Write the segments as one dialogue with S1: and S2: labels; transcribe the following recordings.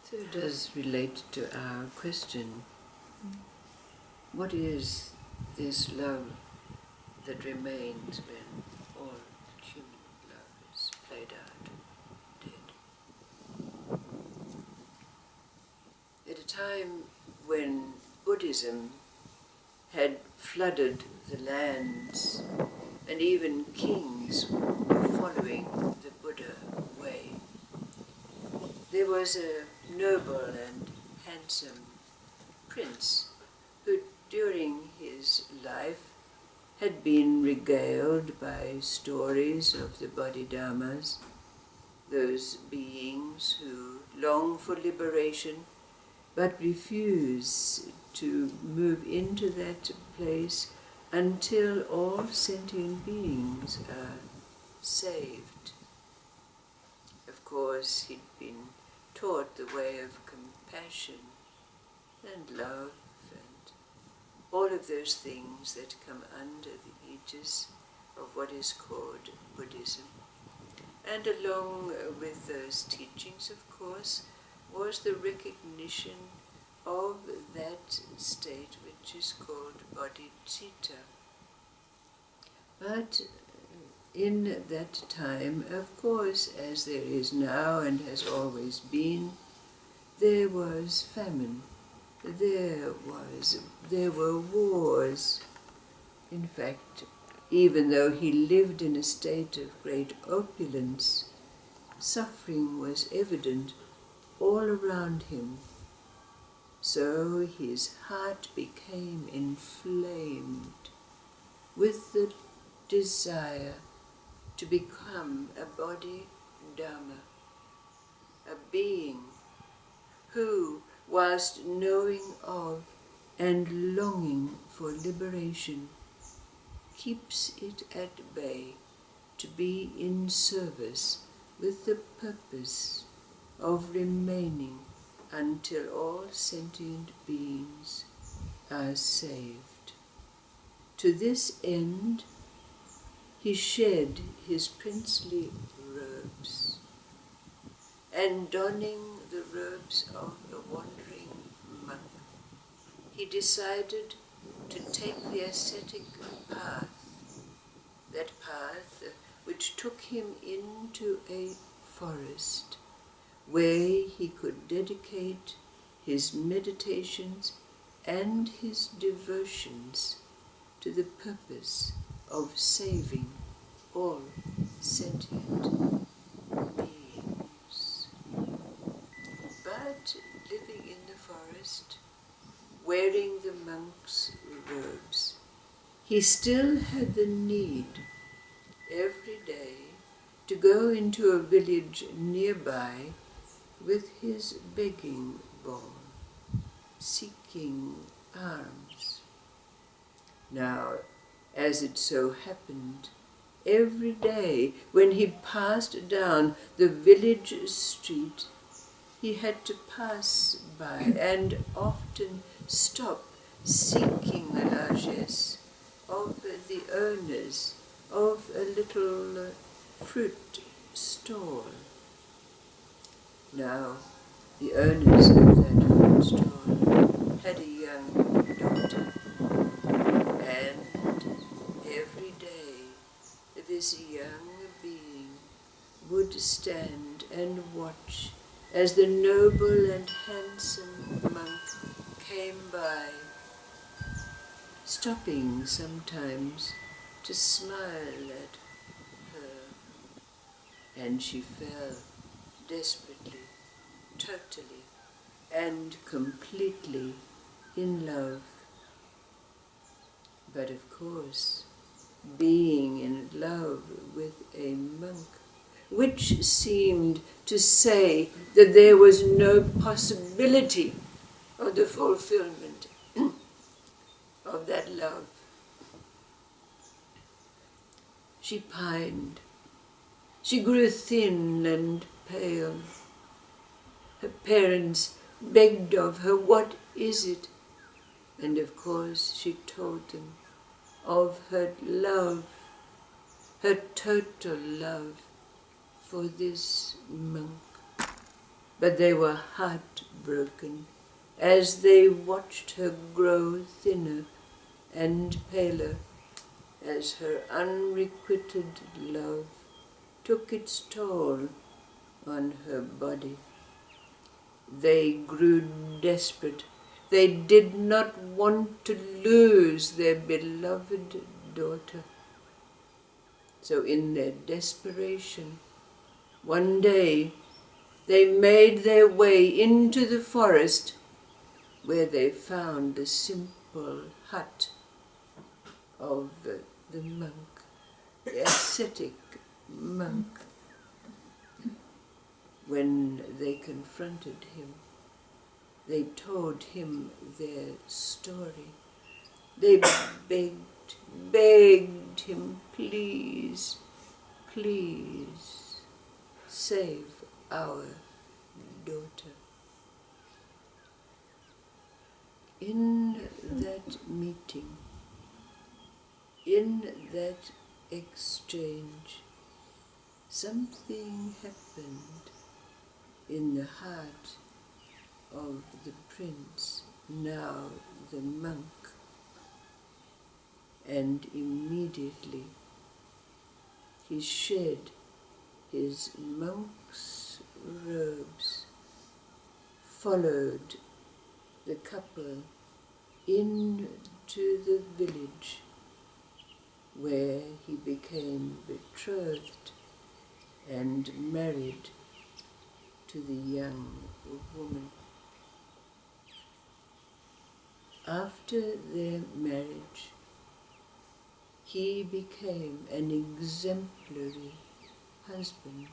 S1: So it does relate to our question. What is this love that remains when all human love is played out, dead? At a time when Buddhism had flooded the lands and even kings were following the Buddha way, there was a noble and handsome prince who during his life had been regaled by stories of the Bodhidharmas, those beings who long for liberation but refuse to move into that place until all sentient beings are saved. Of course, he'd been taught the way of compassion and love and all of those things that come under the aegis of what is called Buddhism. And along with those teachings, of course, was the recognition of that state which is called bodhicitta. But in that time, of course, as there is now and has always been, there was famine, there were wars. In fact, even though he lived in a state of great opulence, suffering was evident all around him. So his heart became inflamed with the desire to become a Bodhidharma, a being who, whilst knowing of and longing for liberation, keeps it at bay to be in service with the purpose of remaining until all sentient beings are saved. To this end, he shed his princely robes, and donning the robes of a wandering monk, he decided to take the ascetic path, that path which took him into a forest where he could dedicate his meditations and his devotions to the purpose of saving all sentient beings. But living in the forest, wearing the monk's robes, he still had the need every day to go into a village nearby with his begging bowl, seeking alms. Now, as it so happened, every day when he passed down the village street, he had to pass by and often stop seeking the largesse of the owners of a little fruit stall. Now, the owners of that fruit stall had a young daughter, and every day this young being would stand and watch as the noble and handsome monk came by, stopping sometimes to smile at her, and she fell desperately, totally, and completely in love. But of course, being in love with a monk, which seemed to say that there was no possibility of the fulfillment of that love, she pined. She grew thin and pale. Her parents begged of her, "What is it?" And of course she told them of her love, her total love for this monk. but they were heartbroken as they watched her grow thinner and paler as her unrequited love took its toll on her body. They grew desperate. They did not want to lose their beloved daughter. So in their desperation, one day they made their way into the forest where they found the simple hut of the monk, the ascetic monk. When they confronted him, they told him their story. They begged him, please, please, save our daughter. In that meeting, in that exchange, something happened in the heart of the prince, now the monk, and immediately he shed his monk's robes, followed the couple into the village where he became betrothed and married to the young woman. After their marriage, he became an exemplary husband.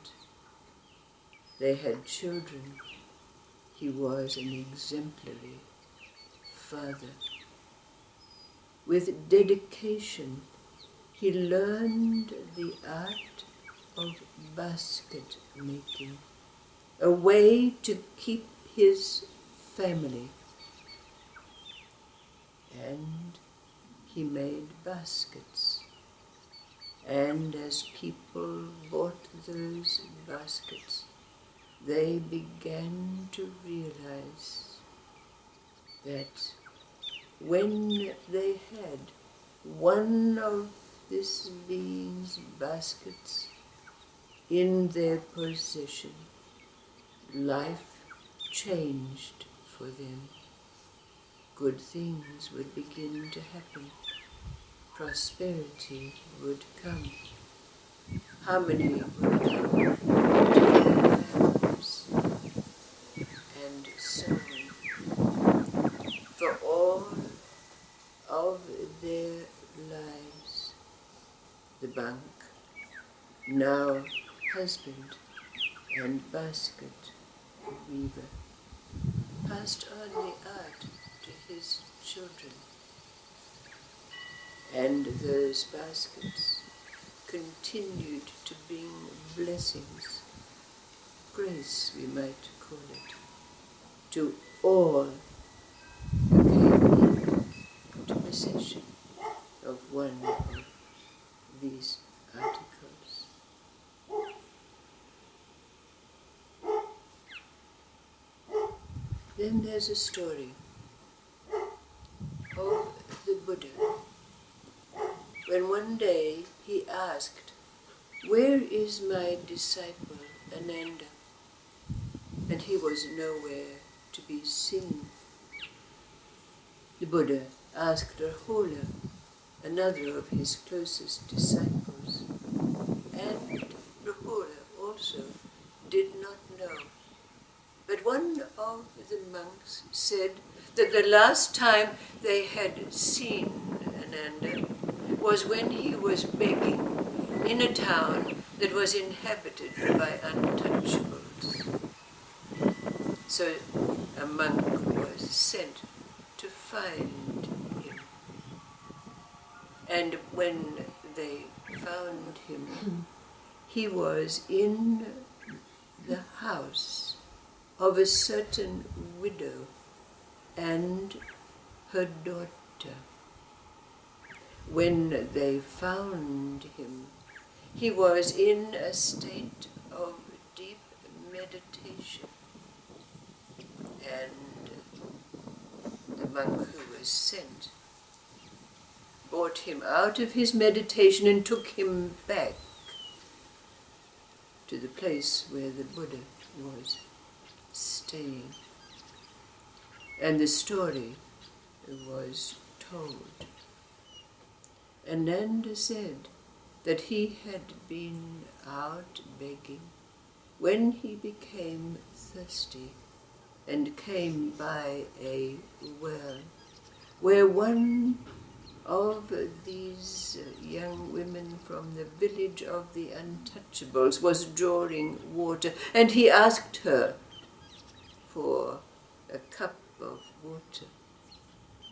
S1: They had children. He was an exemplary father. With dedication, he learned the art of basket making, a way to keep his family. And he made baskets. And as people bought those baskets, they began to realize that when they had one of this being's baskets in their possession, life changed for them. Good things would begin to happen. Prosperity would come. Harmony would come to their families, and so on. For all of their lives, the bank, now husband and basket weaver, passed on the art to his children. And those baskets continued to bring blessings, grace we might call it, to all who came into possession of one of these articles. Then there's a story of the Buddha, when one day he asked, "Where is my disciple Ananda?" And he was nowhere to be seen. The Buddha asked Rahula, another of his closest disciples, and Rahula also did not know. But one of the monks said that the last time they had seen Ananda was when he was begging in a town that was inhabited by untouchables. So a monk was sent to find him. And when they found him, he was in the house of a certain widow and her daughter. When they found him, he was in a state of deep meditation, and the monk who was sent brought him out of his meditation and took him back to the place where the Buddha was staying. And the story was told. Ananda said that he had been out begging when he became thirsty and came by a well where one of these young women from the village of the Untouchables was drawing water, and he asked her for a cup of water,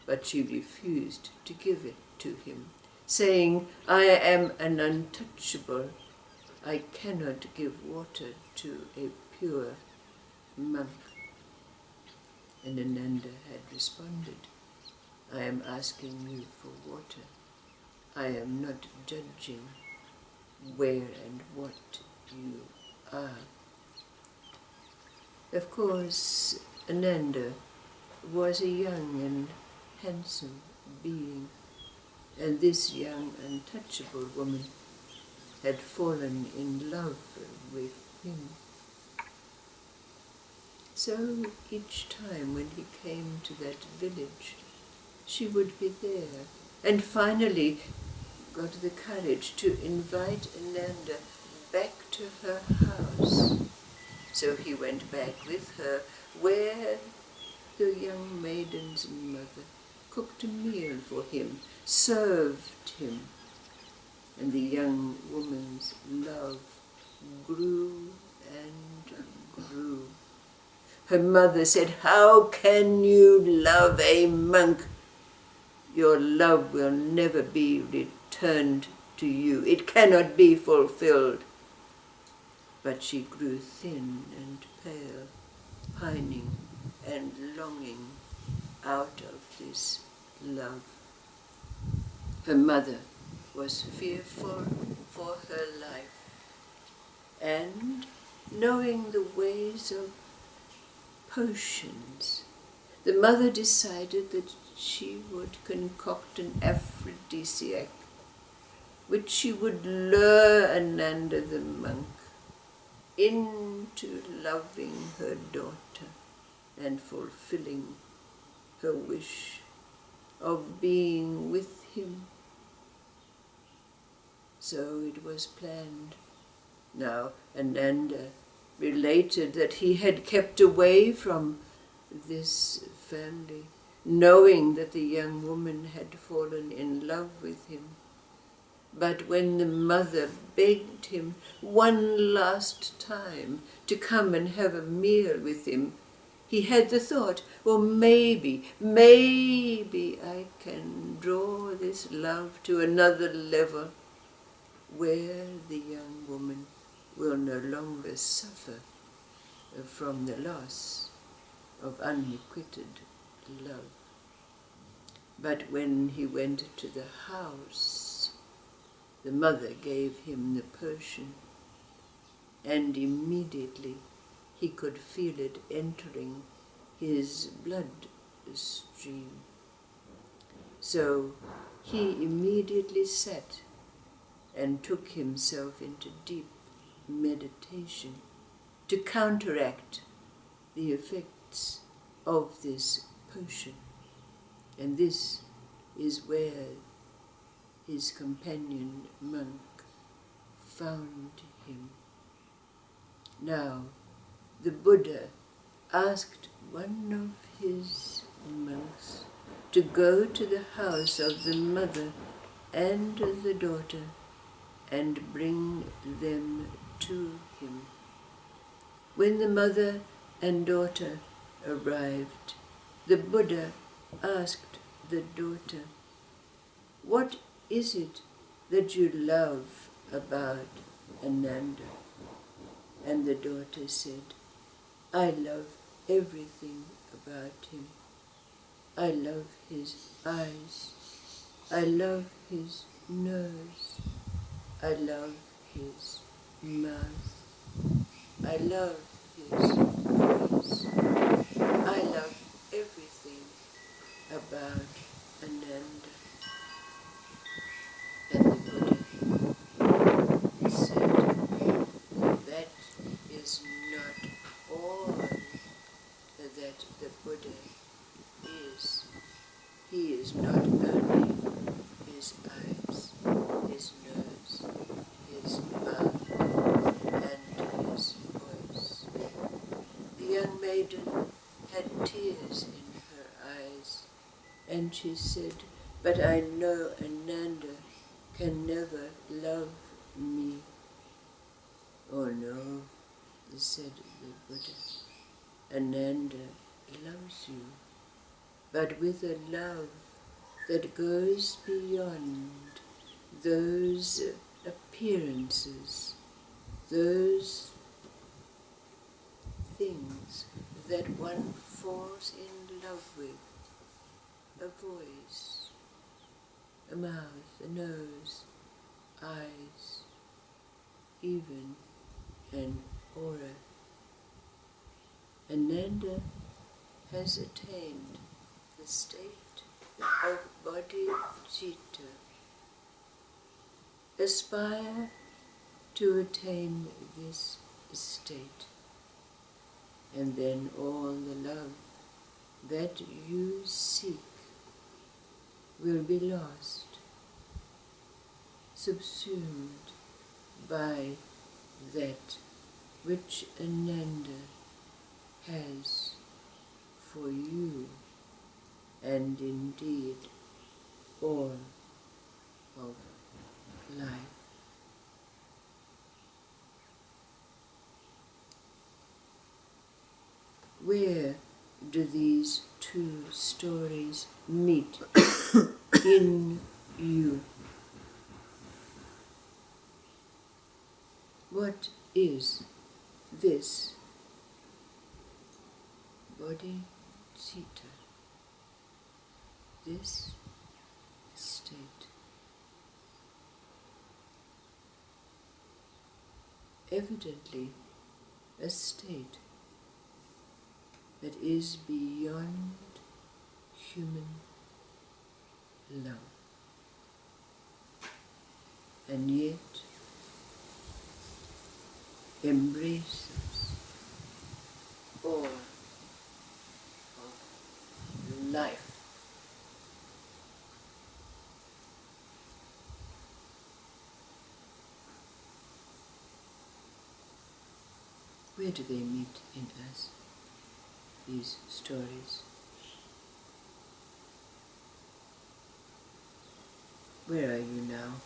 S1: but she refused to give it to him, saying, "I am an untouchable. I cannot give water to a pure monk." And Ananda had responded, "I am asking you for water. I am not judging where and what you are." Of course, Ananda was a young and handsome being, and this young untouchable woman had fallen in love with him. So each time when he came to that village, she would be there, and finally got the courage to invite Ananda back to her house. So he went back with her, where the young maiden's mother cooked a meal for him, served him, and the young woman's love grew and grew. Her mother said, "How can you love a monk? Your love will never be returned to you. It cannot be fulfilled." But she grew thin and pale, pining and longing out of this love. Her mother was fearful for her life, and knowing the ways of potions, the mother decided that she would concoct an aphrodisiac, which she would lure Ananda the monk into loving her daughter and fulfilling her wish of being with him. So it was planned. Now Ananda related that he had kept away from this family, knowing that the young woman had fallen in love with him. But when the mother begged him one last time to come and have a meal with him, he had the thought, well, maybe I can draw this love to another level where the young woman will no longer suffer from the loss of unrequited love. But when he went to the house, the mother gave him the potion, and immediately he could feel it entering his blood stream. So he immediately sat and took himself into deep meditation to counteract the effects of this potion. And this is where his companion monk found him. Now, the Buddha asked one of his monks to go to the house of the mother and the daughter and bring them to him. When the mother and daughter arrived, the Buddha asked the daughter, "What is it that you love about Ananda?" And the daughter said, "I love everything about him. I love his eyes. I love his nose. I love his mouth. I love his voice. I is not only his eyes, his nose, his mouth, and his voice. The young maiden had tears in her eyes, and she said, "But I know Ananda can never love me." "Oh no," said the Buddha, "Ananda loves you, but with a love that goes beyond those appearances, those things that one falls in love with, a voice, a mouth, a nose, eyes, even an aura. Ananda has attained the state of bodhicitta. Aspire to attain this state, and then all the love that you seek will be lost, subsumed by that which Ananda has for you, and indeed all of life. Where do these two stories meet in you? What is this bodhicitta, this state? Evidently a state that is beyond human love, and yet embraces all of life. Where do they meet in us, these stories? Where are you now?